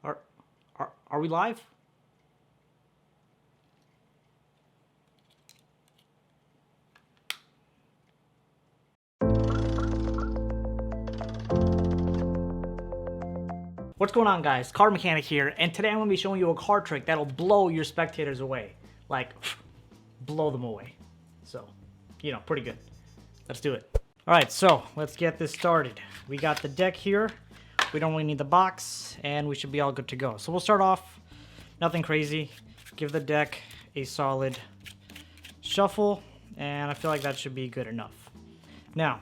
Are we live? What's going on, guys? CardMechanic here, and today I'm going to be showing you a card trick that'll blow your spectators away. Like, blow them away. So, you know, pretty good. Let's do it. Alright, so let's get this started. We got the deck here. We don't really need the box, and we should be all good to go. So we'll start off, nothing crazy. Give the deck a solid shuffle, and I feel like that should be good enough. Now,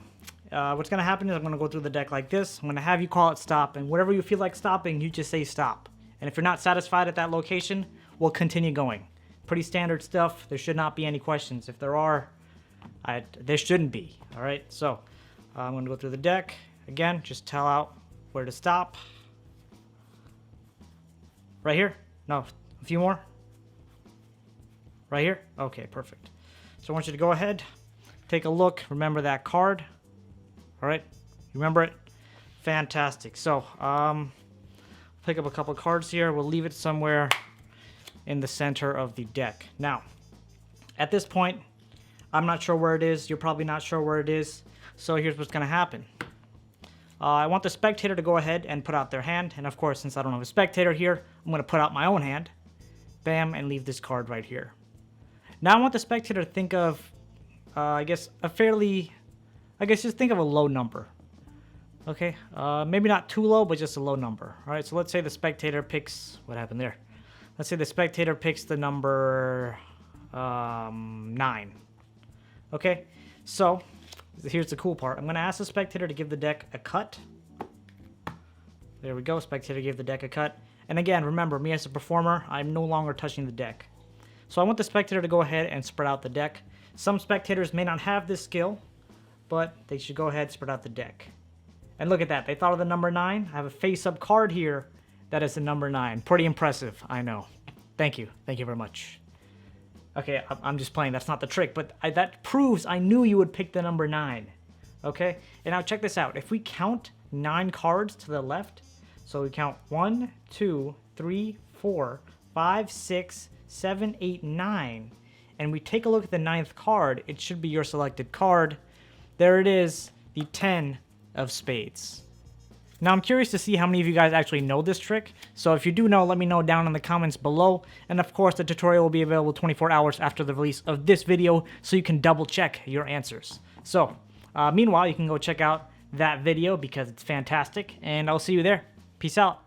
what's going to happen is I'm going to go through the deck like this. I'm going to have you call it stop, and whatever you feel like stopping, you just say stop. And if you're not satisfied at that location, we'll continue going. Pretty standard stuff. There should not be any questions. If there are, there shouldn't be. All right, so I'm going to go through the deck. Again, just tell out where to stop. Right here? No, a few more. Right here? Okay, perfect. So I want you to go ahead, take a look, remember that card. All right, you remember it? Fantastic. So, pick up a couple cards here. We'll leave it somewhere in the center of the deck. Now, at this point, I'm not sure where it is. You're probably not sure where it is. So here's what's going to happen. I want the spectator to go ahead and put out their hand. And of course, since I don't have a spectator here, I'm going to put out my own hand. Bam, and leave this card right here. Now I want the spectator to think of, I guess just think of a low number. Okay, maybe not too low, but just a low number. All right, so let's say the spectator picks, what happened there? Let's say the spectator picks the number 9. Okay, so here's the cool part. I'm going to ask the spectator to give the deck a cut. There we go, spectator gave the deck a cut. And again, remember, me as a performer, I'm no longer touching the deck. So I want the spectator to go ahead and spread out the deck. Some spectators may not have this skill, but they should go ahead and spread out the deck. And look at that. They thought of the number 9. I have a face-up card here that is the number 9. Pretty impressive, I know. Thank you. Thank you very much. Okay, I'm just playing. That's not the trick, but that proves I knew you would pick the number 9. Okay? And now check this out. If we count 9 cards to the left, so we count 1, 2, 3, 4, 5, 6, 7, 8, 9, and we take a look at the 9th card, it should be your selected card. There it is, the 10 of spades. Now I'm curious to see how many of you guys actually know this trick, so if you do know, let me know down in the comments below, and of course the tutorial will be available 24 hours after the release of this video, so you can double check your answers. So, meanwhile, you can go check out that video because it's fantastic, and I'll see you there. Peace out.